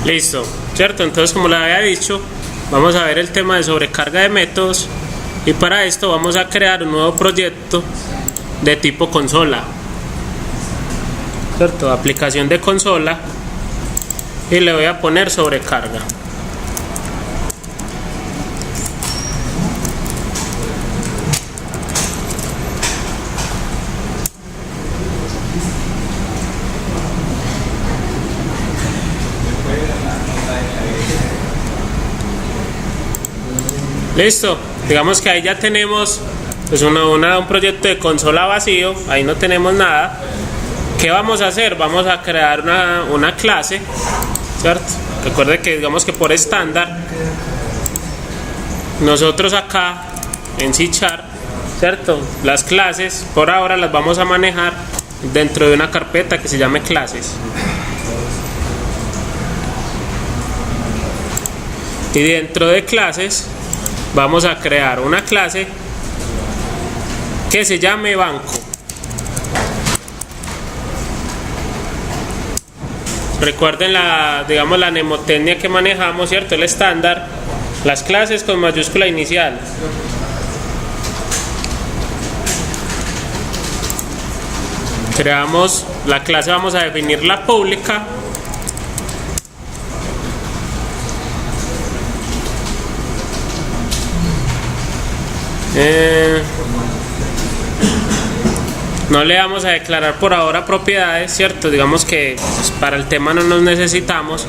Listo, ¿cierto? Entonces, como le había dicho, vamos a ver el tema de sobrecarga de métodos y para esto vamos a crear un nuevo proyecto de tipo consola, ¿cierto? Aplicación de consola y le voy a poner sobrecarga. Listo, digamos que ahí ya tenemos pues un proyecto de consola vacío, ahí no tenemos nada. ¿Qué vamos a hacer? Vamos a crear una clase, ¿cierto? Recuerde que digamos que por estándar nosotros acá en C#, ¿cierto? Las clases por ahora las vamos a manejar dentro de una carpeta que se llame clases. Y dentro de clases vamos a crear una clase que se llame banco. Recuerden la mnemotecnia que manejamos, ¿cierto? El estándar, las clases con mayúscula inicial. Creamos la clase, vamos a definir la pública. No le vamos a declarar por ahora propiedades, ¿cierto? Digamos que pues, para el tema no nos necesitamos.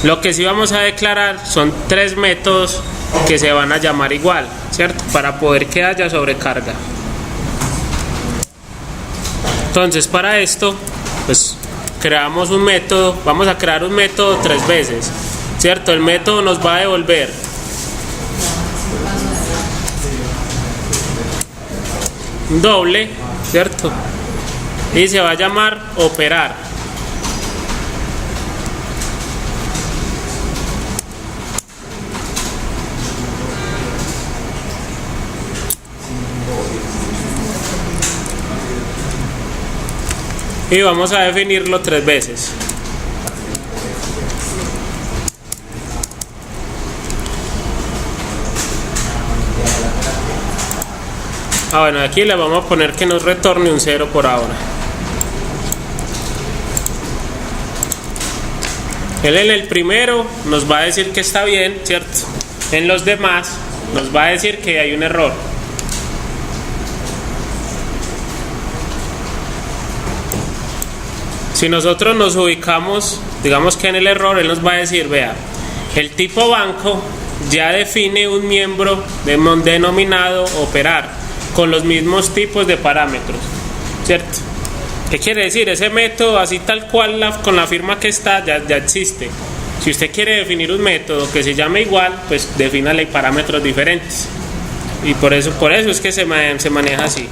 Lo que sí vamos a declarar son 3 métodos que se van a llamar igual, ¿cierto? Para poder que haya sobrecarga. Entonces para esto pues creamos un método, vamos a crear un método 3 veces, ¿cierto? El método nos va a devolver un doble, ¿cierto? Y se va a llamar operar. Y vamos a definirlo 3 veces. Bueno, aquí le vamos a poner que nos retorne un 0 por ahora. Él en el primero nos va a decir que está bien, ¿cierto? En los demás nos va a decir que hay un error. Si nosotros nos ubicamos, digamos que en el error, él nos va a decir, vea, el tipo banco ya define un miembro denominado operar con los mismos tipos de parámetros, ¿cierto? ¿Qué quiere decir? Ese método así tal cual con la firma que está ya existe. Si usted quiere definir un método que se llame igual, pues defínale parámetros diferentes. Y por eso es que se maneja así.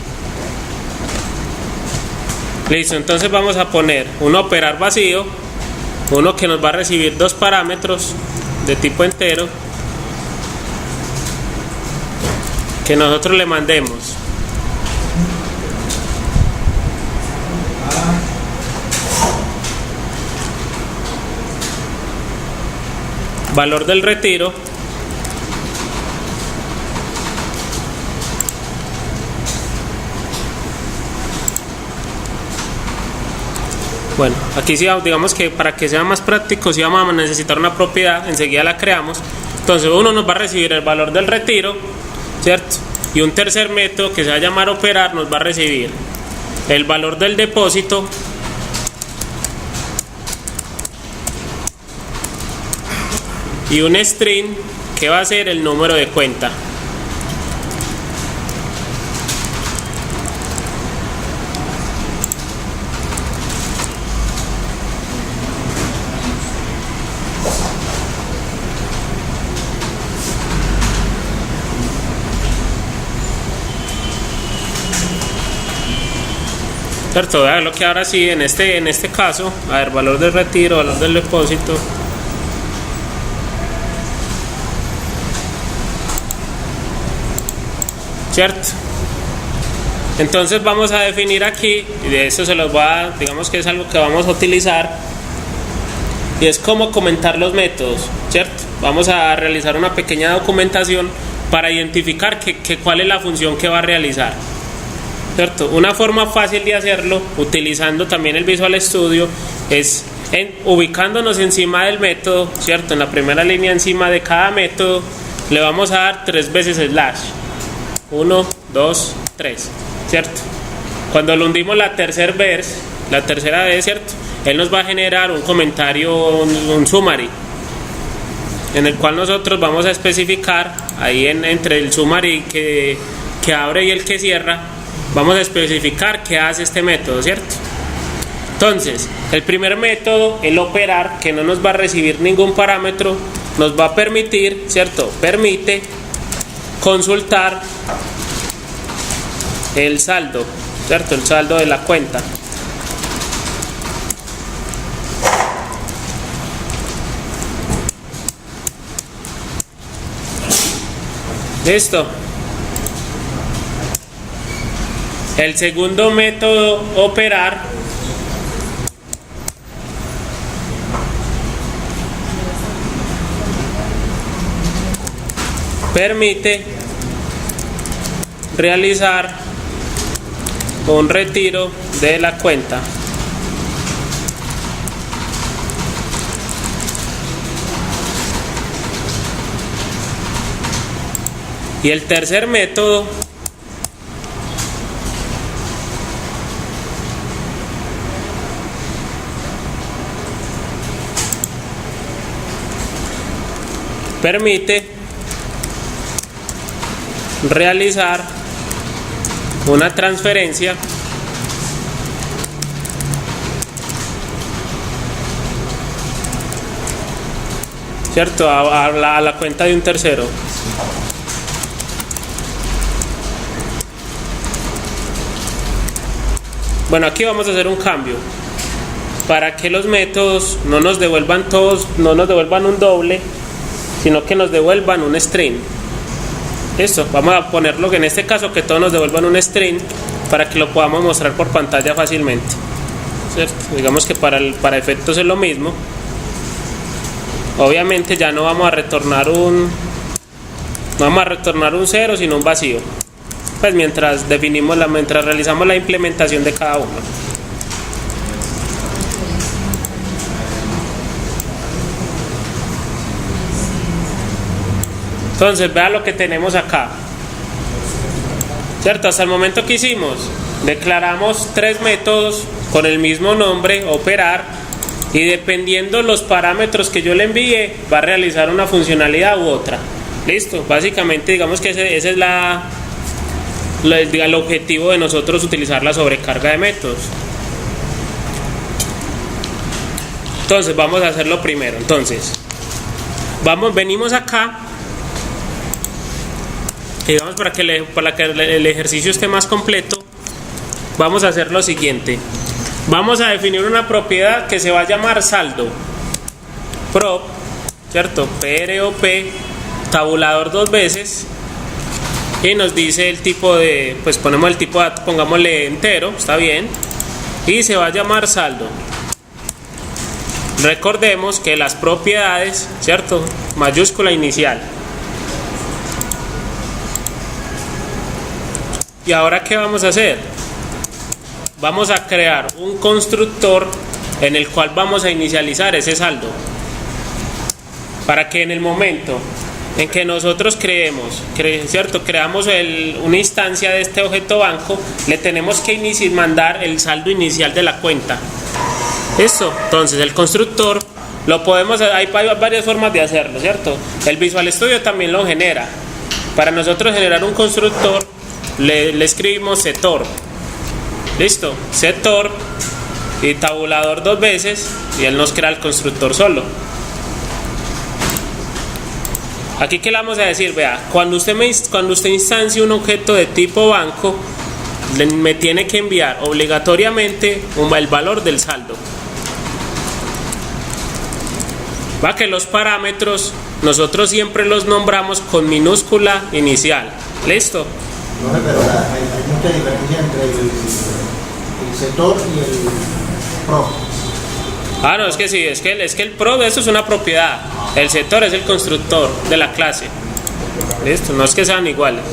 Listo, entonces vamos a poner un operar vacío, uno que nos va a recibir 2 parámetros de tipo entero que nosotros le mandemos valor del retiro Bueno, aquí sí, digamos que para que sea más práctico, sí vamos a necesitar una propiedad, enseguida la creamos. Entonces uno nos va a recibir el valor del retiro, ¿cierto? Y un tercer método que se va a llamar operar nos va a recibir el valor del depósito y un string que va a ser el número de cuenta. ¿Cierto? Vean lo que ahora sí, en este caso, a ver, valor del retiro, valor del depósito. ¿Cierto? Entonces vamos a definir aquí, y de eso se los va a, digamos que es algo que vamos a utilizar, y es cómo comentar los métodos, ¿cierto? Vamos a realizar una pequeña documentación para identificar cuál es la función que va a realizar, ¿cierto? Una forma fácil de hacerlo, utilizando también el Visual Studio, es ubicándonos encima del método, ¿cierto? En la primera línea encima de cada método le vamos a dar 3 veces slash, 1, 2, 3, ¿cierto? Cuando lo hundimos la tercera vez, ¿cierto? Él nos va a generar un comentario, un summary, en el cual nosotros vamos a especificar ahí entre el summary que abre y el que cierra, vamos a especificar qué hace este método, ¿cierto? Entonces, el primer método, el operar, que no nos va a recibir ningún parámetro, nos va a permitir, ¿cierto? Permite consultar el saldo, ¿cierto? El saldo de la cuenta. Listo. El segundo método, operar, permite realizar un retiro de la cuenta. Y el tercer método permite realizar una transferencia ¿cierto? A la cuenta de un tercero. Bueno, aquí vamos a hacer un cambio para que los métodos no nos devuelvan un doble, sino que nos devuelvan un string. Listo, vamos a ponerlo que en este caso que todos nos devuelvan un string para que lo podamos mostrar por pantalla fácilmente, ¿cierto? Digamos que para efectos es lo mismo. Obviamente ya no vamos a retornar un 0, sino un vacío, pues mientras realizamos la implementación de cada uno. Entonces vea lo que tenemos acá, ¿cierto? Hasta el momento que hicimos, declaramos 3 métodos con el mismo nombre, operar, y dependiendo los parámetros que yo le envíe va a realizar una funcionalidad u otra. Listo, básicamente digamos que ese es el objetivo de nosotros, utilizar la sobrecarga de métodos. Entonces vamos a hacerlo primero. Entonces venimos acá, digamos para que el ejercicio esté más completo, vamos a hacer lo siguiente. Vamos a definir una propiedad que se va a llamar saldo prop, ¿cierto? PROP, tabulador 2 veces, y nos dice el tipo de, pues ponemos el tipo, pongámosle entero, está bien, y se va a llamar saldo. Recordemos que las propiedades, ¿cierto? Mayúscula inicial. ¿Y ahora qué vamos a hacer? Vamos a crear un constructor en el cual vamos a inicializar ese saldo, para que en el momento en que nosotros creamos una instancia de este objeto banco, le tenemos que mandar el saldo inicial de la cuenta. Listo. Entonces el constructor lo podemos, hay varias formas de hacerlo, ¿cierto? El Visual Studio también lo genera. Para nosotros generar un constructor le escribimos setor. Listo, setor y tabulador 2 veces, y él nos crea el constructor solo. Aquí que le vamos a decir, vea, cuando usted instancie un objeto de tipo banco, me tiene que enviar obligatoriamente el valor del saldo. Va, que los parámetros nosotros siempre los nombramos con minúscula inicial. Listo. No, pero hay mucha diferencia entre el setor y el prop. Ah, no, es que sí, es que el pro de eso es una propiedad. El sector es el constructor de la clase. Listo, no es que sean iguales.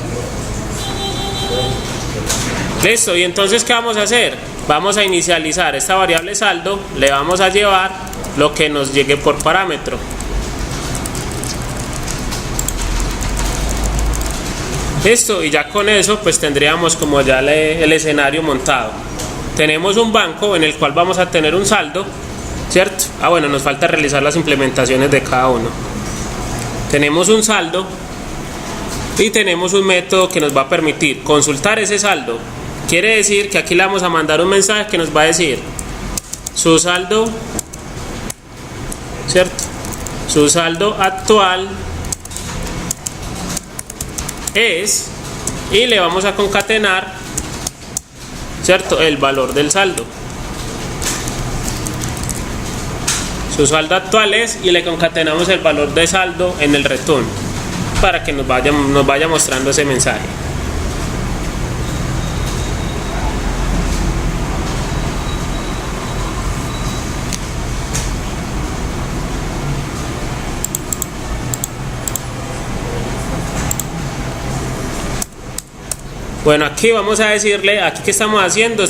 Listo, y entonces ¿qué vamos a hacer? Vamos a inicializar esta variable saldo, le vamos a llevar lo que nos llegue por parámetro. Listo, y ya con eso pues tendríamos como ya el escenario montado. Tenemos un banco en el cual vamos a tener un saldo, ¿cierto? Ah, bueno, nos falta realizar las implementaciones de cada uno. Tenemos un saldo y tenemos un método que nos va a permitir consultar ese saldo. Quiere decir que aquí le vamos a mandar un mensaje que nos va a decir su saldo, ¿cierto? Su saldo actual es, y le vamos a concatenar, ¿cierto?, el valor del saldo. Su saldo actual es, y le concatenamos el valor de saldo en el return para que nos vaya mostrando ese mensaje. Bueno, aquí vamos a decirle, aquí que estamos haciendo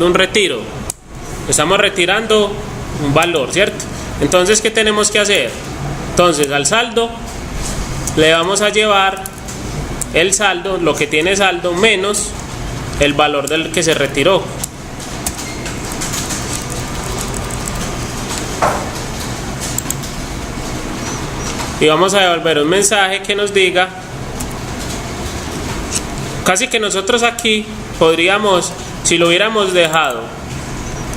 un retiro. Estamos retirando un valor, ¿cierto? Entonces, ¿qué tenemos que hacer? Entonces, al saldo le vamos a llevar el saldo, lo que tiene saldo, menos el valor del que se retiró. Y vamos a devolver un mensaje que nos diga, casi que nosotros aquí podríamos, si lo hubiéramos dejado,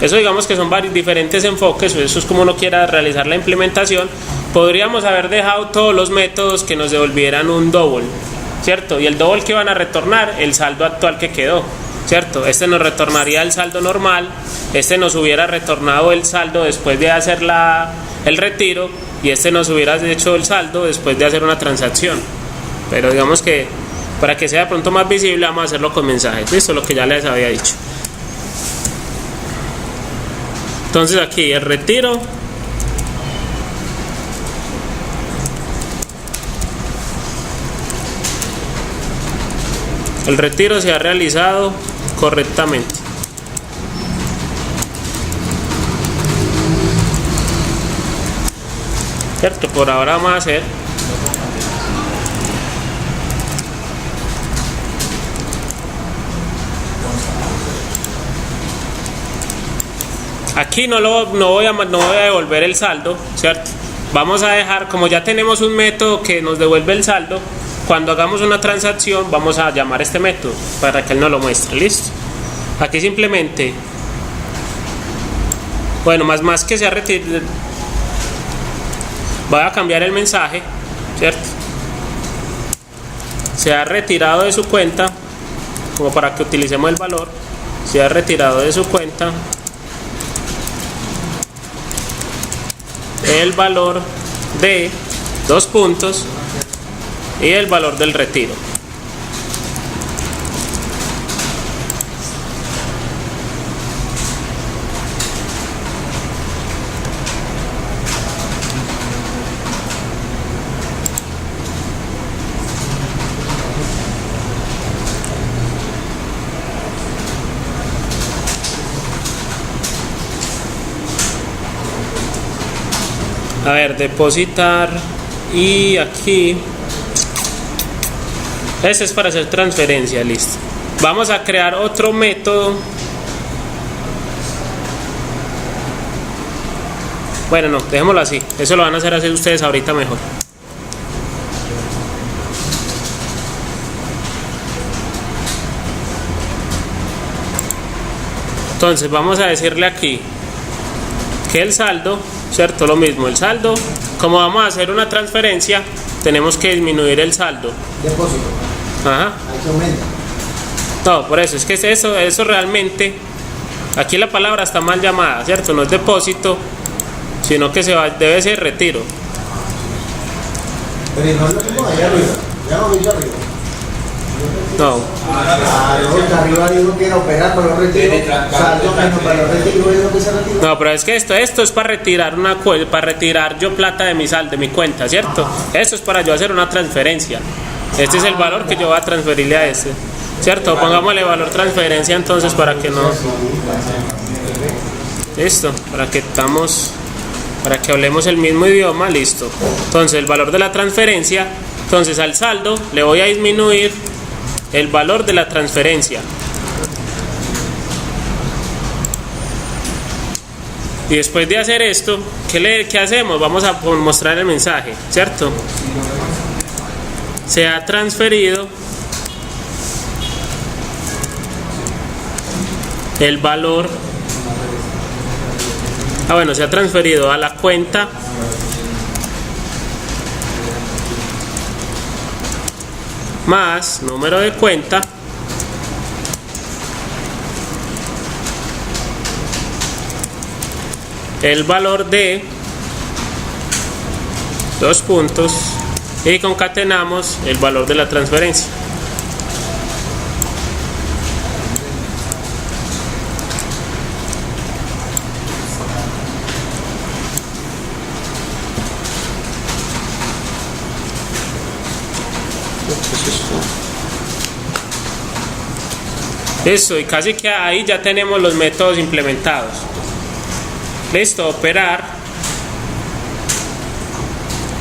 eso digamos que son varios diferentes enfoques, eso es como uno quiera realizar la implementación, podríamos haber dejado todos los métodos que nos devolvieran un double, ¿cierto? Y el double que van a retornar, el saldo actual que quedó, ¿cierto? Este nos retornaría el saldo normal, este nos hubiera retornado el saldo después de hacer el retiro, y este nos hubiera hecho el saldo después de hacer una transacción. Pero digamos que para que sea de pronto más visible, vamos a hacerlo con mensajes. Listo, lo que ya les había dicho. Entonces aquí el retiro, se ha realizado correctamente. Cierto, por ahora vamos a hacer aquí no voy a devolver el saldo, ¿cierto? Vamos a dejar, como ya tenemos un método que nos devuelve el saldo, cuando hagamos una transacción vamos a llamar este método para que él nos lo muestre. Listo. Aquí simplemente, bueno, más que se ha retirado, voy a cambiar el mensaje, ¿cierto? Se ha retirado de su cuenta, como para que utilicemos el valor. Se ha retirado de su cuenta el valor de 2 puntos y el valor del retiro. A ver, depositar, y aquí este es para hacer transferencia. Listo. Vamos a crear otro método. Bueno, no, dejémoslo así. Eso lo van a hacer así ustedes ahorita mejor. Entonces vamos a decirle aquí que el saldo, ¿cierto? Lo mismo, el saldo, como vamos a hacer una transferencia, tenemos que disminuir el saldo. Depósito. Ajá. Ahí se aumenta. No, por eso, es que eso realmente, aquí la palabra está mal llamada, ¿cierto? No es depósito, sino que debe ser retiro. Pero no es lo mismo allá arriba. Ya lo vi yo arriba. No, Porque arriba dijo que era operar valor retiro, saldo menos valor retiro es lo que se retira. no, pero es que esto es para retirar para retirar yo plata de mi de mi cuenta, ¿cierto? Esto es para yo hacer una transferencia. Este es el valor que yo voy a transferirle a este, ¿cierto? Pongámosle valor transferencia entonces para que no... Listo, para que hablemos el mismo idioma, listo. Entonces el valor de la transferencia, entonces al saldo le voy a disminuir el valor de la transferencia. Y después de hacer esto, ¿qué hacemos? Vamos a mostrar el mensaje, ¿cierto? Se ha transferido el valor. Se ha transferido a la cuenta más número de cuenta el valor de 2 puntos y concatenamos el valor de la transferencia. Listo, y casi que ahí ya tenemos los métodos implementados. Listo, operar,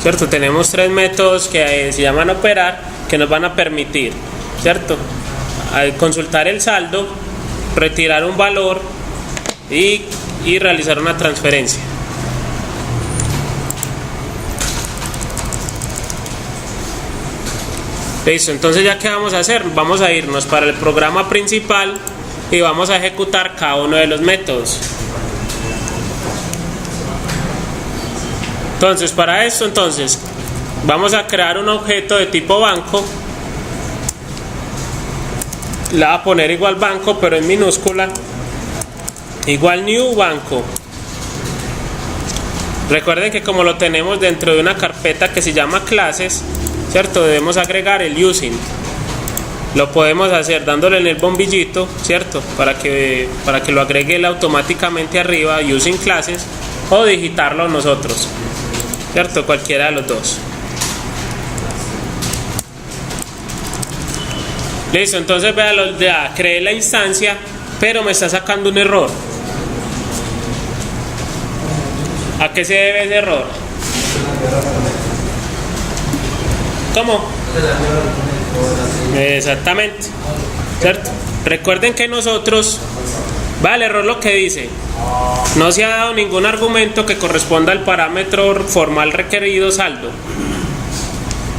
¿cierto? Tenemos 3 métodos que se llaman operar, que nos van a permitir, ¿cierto? Al consultar el saldo, retirar un valor y realizar una transferencia. Listo, entonces ya que vamos a hacer, vamos a irnos para el programa principal y vamos a ejecutar cada uno de los métodos. Entonces para esto, vamos a crear un objeto de tipo banco. Le voy a poner igual banco pero en minúscula, igual new banco. Recuerden que como lo tenemos dentro de una carpeta que se llama clases, ¿cierto? Debemos agregar el using. Lo podemos hacer dándole en el bombillito, ¿cierto? Para que lo agregue él automáticamente arriba, using clases, o digitarlo nosotros, ¿cierto? Cualquiera de los dos. Listo, entonces vea, creé la instancia, pero me está sacando un error. ¿A qué se debe ese error? ¿Cómo? Exactamente, ¿cierto? Recuerden que nosotros, el error lo que dice, no se ha dado ningún argumento que corresponda al parámetro formal requerido saldo.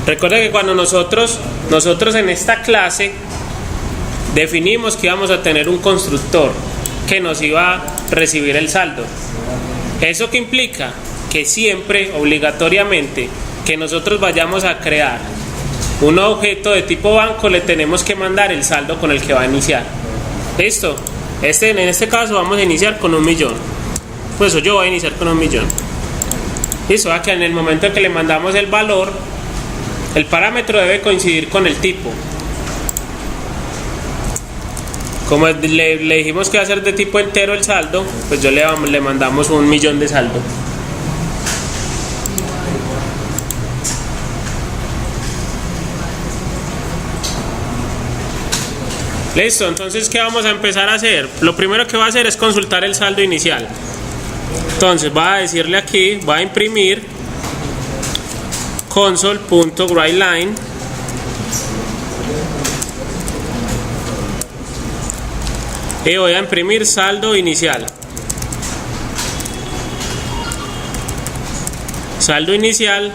Recuerden que cuando nosotros en esta clase definimos que íbamos a tener un constructor que nos iba a recibir el saldo. ¿Eso qué implica? Que siempre, obligatoriamente, que nosotros vayamos a crear un objeto de tipo banco, le tenemos que mandar el saldo con el que va a iniciar. ¿Listo? En este caso vamos a iniciar con 1.000.000. Pues yo voy a iniciar con 1.000.000. Listo, que en el momento en que le mandamos el valor, el parámetro debe coincidir con el tipo. Como le dijimos que va a ser de tipo entero el saldo, pues le mandamos 1.000.000 de saldo. Listo, entonces ¿qué vamos a empezar a hacer? Lo primero que va a hacer es consultar el saldo inicial. Entonces va a decirle aquí, va a imprimir console.writeLine y voy a imprimir saldo inicial. Saldo inicial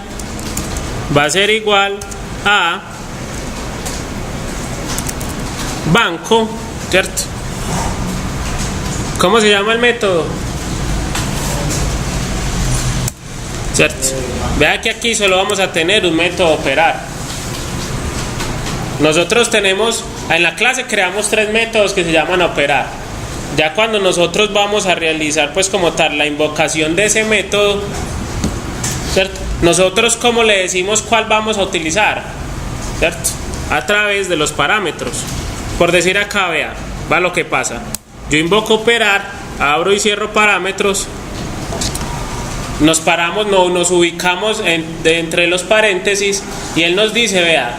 va a ser igual a banco, ¿cierto? ¿Cómo se llama el método? ¿Cierto? Vea que aquí solo vamos a tener un método operar. Nosotros tenemos, en la clase creamos 3 métodos que se llaman operar. Ya cuando nosotros vamos a realizar pues como tal la invocación de ese método, ¿cierto? Nosotros ¿cómo le decimos cuál vamos a utilizar? ¿Cierto? a través de los parámetros. Por decir acá, vea, va lo que pasa. Yo invoco operar, abro y cierro parámetros, nos paramos, nos ubicamos entre los paréntesis y él nos dice, vea,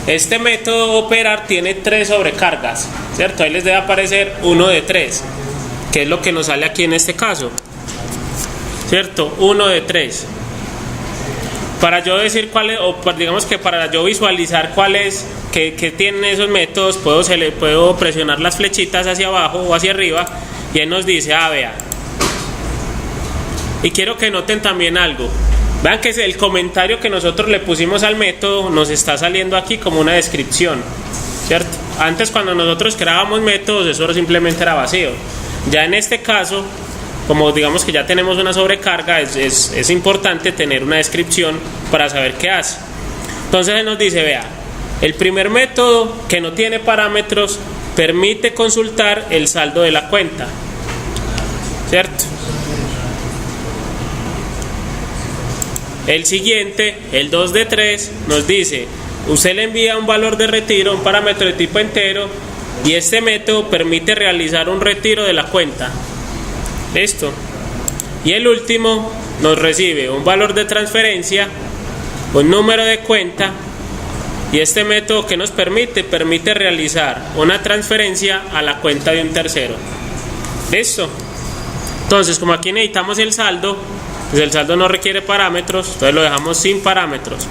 este método operar tiene 3 sobrecargas, ¿cierto? Ahí les debe aparecer 1 de 3, que es lo que nos sale aquí en este caso, ¿cierto? 1 de 3. Para yo decir cuál es, o digamos que para yo visualizar cuál es, que tienen esos métodos, puedo presionar las flechitas hacia abajo o hacia arriba y él nos dice, vea. Y quiero que noten también algo. Vean que el comentario que nosotros le pusimos al método nos está saliendo aquí como una descripción, ¿cierto? Antes, cuando nosotros creábamos métodos, eso simplemente era vacío. Ya en este caso, como digamos que ya tenemos una sobrecarga, es importante tener una descripción para saber qué hace. Entonces él nos dice, vea, el primer método, que no tiene parámetros, permite consultar el saldo de la cuenta, ¿cierto? El siguiente, el 2 de 3, nos dice, usted le envía un valor de retiro, un parámetro de tipo entero, y este método permite realizar un retiro de la cuenta. Listo. Y el último nos recibe un valor de transferencia, un número de cuenta, y este método que nos permite realizar una transferencia a la cuenta de un tercero. Listo. Entonces, como aquí necesitamos el saldo, pues el saldo no requiere parámetros, entonces lo dejamos sin parámetros.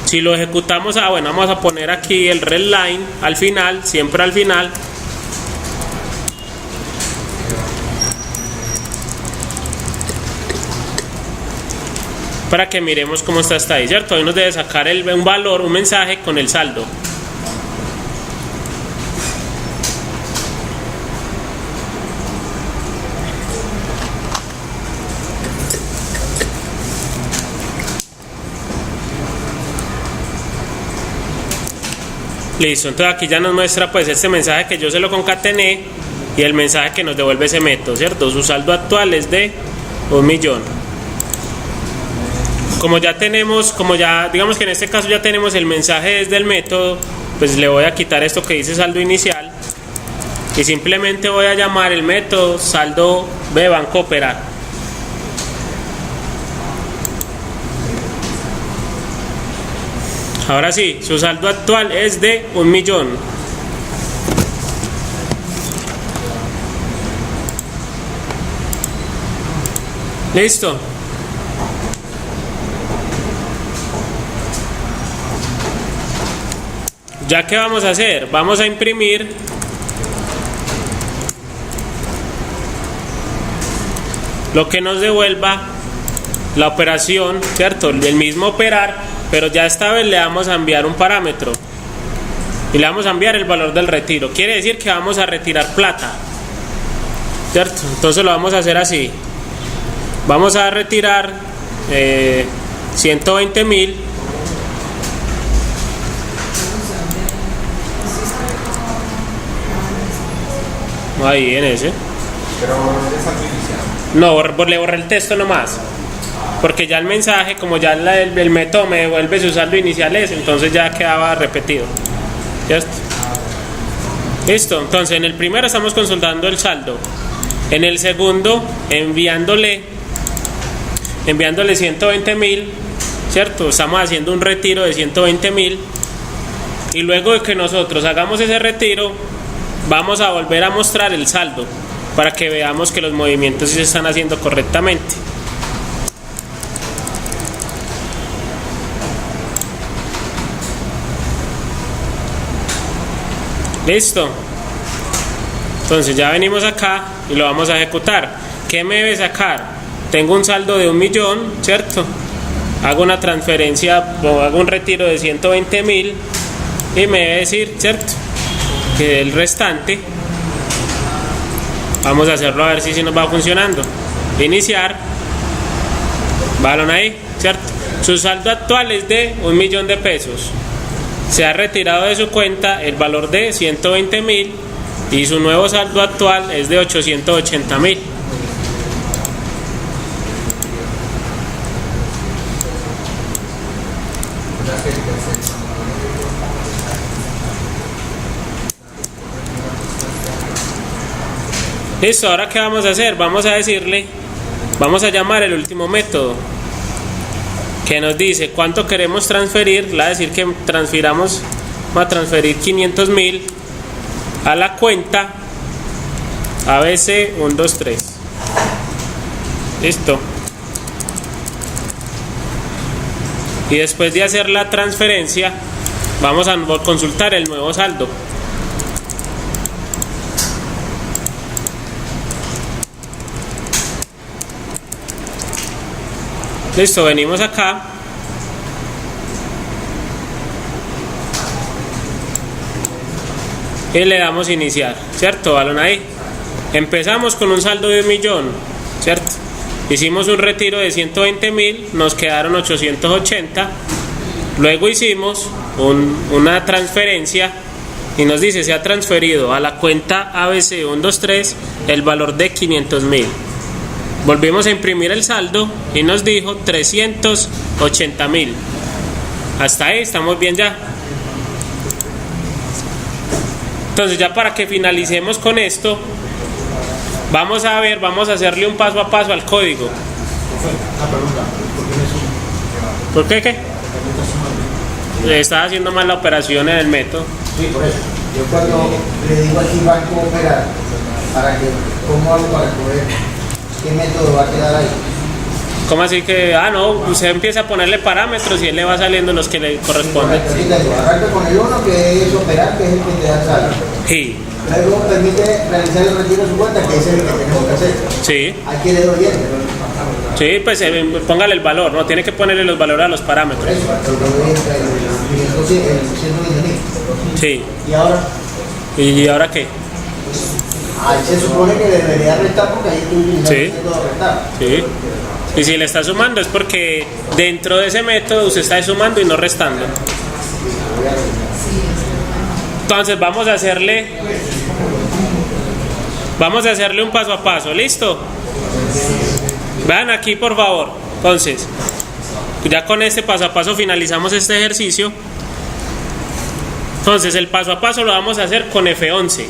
Si lo ejecutamos, bueno, vamos a poner aquí el red line al final, siempre al final. Para que miremos cómo está hasta ahí, ¿cierto? Ahí nos debe sacar un valor, un mensaje con el saldo. Listo, entonces aquí ya nos muestra pues este mensaje que yo se lo concatené y el mensaje que nos devuelve ese método, ¿cierto? Su saldo actual es de 1.000.000. Como ya digamos que en este caso ya tenemos el mensaje desde el método, pues le voy a quitar esto que dice saldo inicial y simplemente voy a llamar el método saldo de banco operar. Ahora sí, su saldo actual es de 1.000.000. Listo. ¿Ya qué vamos a hacer? Vamos a imprimir lo que nos devuelva la operación, ¿cierto? El mismo operar, pero ya esta vez le vamos a enviar un parámetro y le vamos a enviar el valor del retiro. Quiere decir que vamos a retirar plata, ¿cierto? Entonces lo vamos a hacer así. Vamos a retirar 120.000. Ahí en ese. No, le borré el texto nomás. Porque ya el mensaje, como ya el método me devuelve su saldo inicial entonces ya quedaba repetido. ¿Cierto? Listo, entonces en el primero estamos consultando el saldo. En el segundo, enviándole 120.000, ¿cierto? Estamos haciendo un retiro de 120.000. Y luego de que nosotros hagamos ese retiro, vamos a volver a mostrar el saldo para que veamos que los movimientos sí se están haciendo correctamente. Listo. Entonces ya venimos acá y lo vamos a ejecutar. ¿Qué me debe sacar? Tengo un saldo de 1.000.000, ¿cierto? Hago una transferencia o hago un retiro de 120.000 y me debe decir, ¿cierto?, que el restante, vamos a hacerlo a ver si nos va funcionando. Iniciar, balón ahí, ¿cierto? Su saldo actual es de 1.000.000 de pesos. Se ha retirado de su cuenta el valor de 120.000 y su nuevo saldo actual es de 880.000. Listo, ahora qué vamos a hacer, vamos a decirle, vamos a llamar el último método que nos dice cuánto queremos transferir. Le va a decir que vamos a transferir 500.000 a la cuenta ABC 123. Listo. Y después de hacer la transferencia vamos a consultar el nuevo saldo. Listo, venimos acá y le damos iniciar, ¿cierto? Balón ahí. Empezamos con un saldo de 1.000.000, ¿cierto? Hicimos un retiro de 120.000, nos quedaron 880. Luego hicimos una transferencia y nos dice se ha transferido a la cuenta ABC 123 el valor de 500.000. Volvimos a imprimir el saldo y nos dijo 380.000. Hasta ahí estamos bien ya. Entonces ya para que finalicemos con esto, vamos a hacerle un paso a paso al código. ¿Por qué qué? Estaba haciendo mal la operación en el método. Sí, por eso. Yo cuando le digo aquí banco operar, para que, ¿cómo hago para poder? ¿Qué método va a quedar ahí? ¿Cómo así que? No, usted empieza a ponerle parámetros y él le va saliendo los que le corresponden. Arranca con el 1, que es operar, que es el que te da el saldo. Sí. Luego permite realizar el retiro de su cuenta, que es el que tenemos que hacer. Sí. Aquí le doy enter. Sí, pues póngale el valor, no tiene que ponerle los valores a los parámetros. Por eso, le doy el 120.000. Sí. ¿Y ahora? ¿Y ahora qué? Ahí se supone que debería restar porque ahí estoy utilizando restar. Sí. Y si le está sumando es porque dentro de ese método usted está sumando y no restando. Entonces vamos a hacerle un paso a paso. ¿Listo? Vean aquí por favor. Entonces ya con este paso a paso finalizamos este ejercicio. Entonces el paso a paso lo vamos a hacer con F11.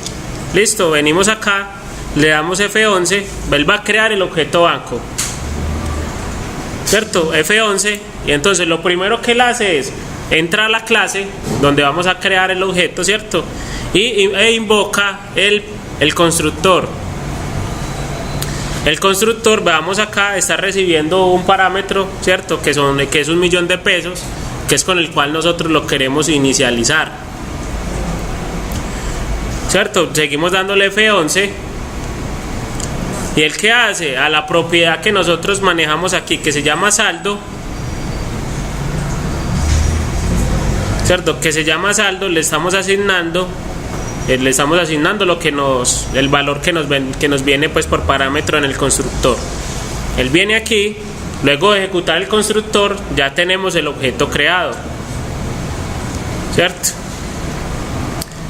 Listo, venimos acá, le damos F11, él va a crear el objeto banco, ¿cierto? F11, y entonces lo primero que él hace es entra a la clase donde vamos a crear el objeto, ¿cierto? E invoca el constructor. El constructor, veamos acá, está recibiendo un parámetro, ¿cierto? Que es 1.000.000 de pesos, que es con el cual nosotros lo queremos inicializar, ¿cierto? Seguimos dándole F11 y el que hace a la propiedad que nosotros manejamos aquí, que se llama saldo, ¿cierto? Que se llama saldo, le estamos asignando lo que el valor que nos viene pues por parámetro en el constructor. Él viene aquí, luego de ejecutar el constructor ya tenemos el objeto creado, ¿cierto?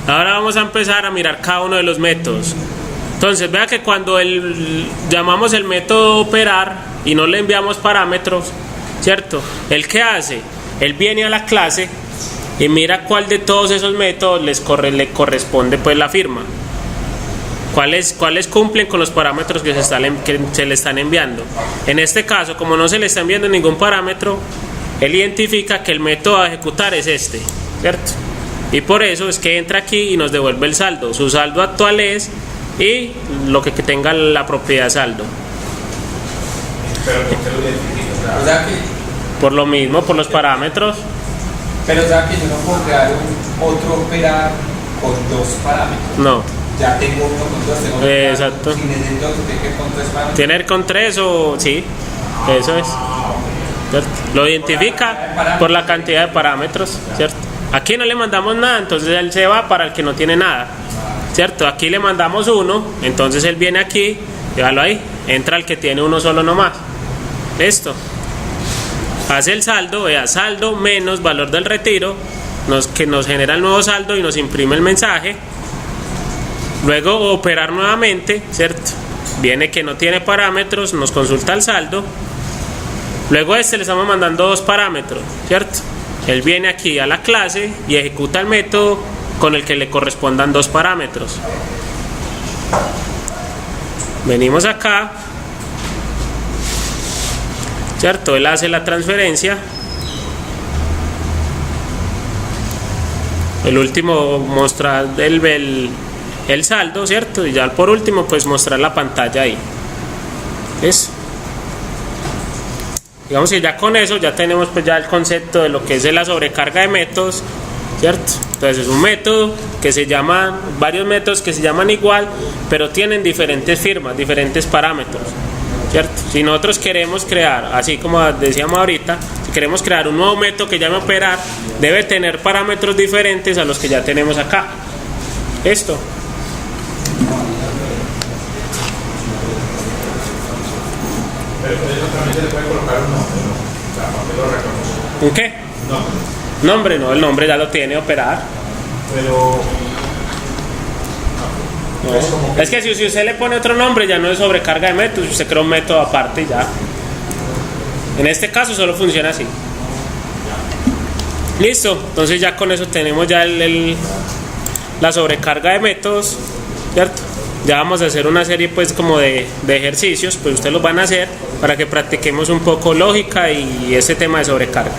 Ahora vamos a empezar a mirar cada uno de los métodos. Entonces vea que cuando llamamos el método operar y no le enviamos parámetros, ¿cierto? ¿El qué hace? Él viene a la clase y mira cuál de todos esos métodos le corresponde pues la firma. ¿Cuáles cumplen con los parámetros que se le están enviando? En este caso, como no se le está enviando ningún parámetro, él identifica que el método a ejecutar es este, ¿cierto? Y por eso es que entra aquí y nos devuelve el saldo. Su saldo actual es y lo que tenga la propiedad saldo. ¿Pero por qué lo identifica? O sea que, por lo mismo, por los parámetros. Pero o sea que yo no puedo crear otro operar con dos parámetros. No. Ya tengo uno con dos, tengo exacto. Si necesito que tenga con tres parámetros. Tener con tres o sí, eso es. ¿Cierto? Lo identifica por la cantidad de parámetros, ¿cierto? Aquí no le mandamos nada, entonces él se va para el que no tiene nada, ¿cierto? Aquí le mandamos uno, entonces él viene aquí, déjalo ahí, entra el que tiene uno solo nomás. Listo. Hace el saldo, vea, saldo menos valor del retiro, que nos genera el nuevo saldo y nos imprime el mensaje. Luego operar nuevamente, ¿cierto? Viene que no tiene parámetros, nos consulta el saldo. Luego le estamos mandando dos parámetros, ¿cierto? Él viene aquí a la clase y ejecuta el método con el que le correspondan 2 parámetros. Venimos acá, ¿cierto? Él hace la transferencia. El último mostrar el saldo, ¿cierto? Y ya por último pues mostrar la pantalla ahí. ¿Ves? Digamos que ya con eso ya tenemos pues ya el concepto de lo que es la sobrecarga de métodos, ¿cierto? Entonces es un método que se llama, varios métodos que se llaman igual, pero tienen diferentes firmas, diferentes parámetros, ¿cierto? Si nosotros queremos crear, así como decíamos ahorita, si queremos crear un nuevo método que llame operar, debe tener parámetros diferentes a los que ya tenemos acá. Esto. Pero eso también se le puede colocar un nombre, ¿no? O sea, para que lo reconozca. ¿Un qué? Nombre no, el nombre ya lo tiene, operar. Pero... No. Es que si usted le pone otro nombre ya no es sobrecarga de métodos, usted crea un método aparte y ya. En este caso solo funciona así. Listo, entonces ya con eso tenemos ya la sobrecarga de métodos, ¿cierto? Ya vamos a hacer una serie pues como de ejercicios, pues ustedes los van a hacer para que practiquemos un poco lógica y ese tema de sobrecarga.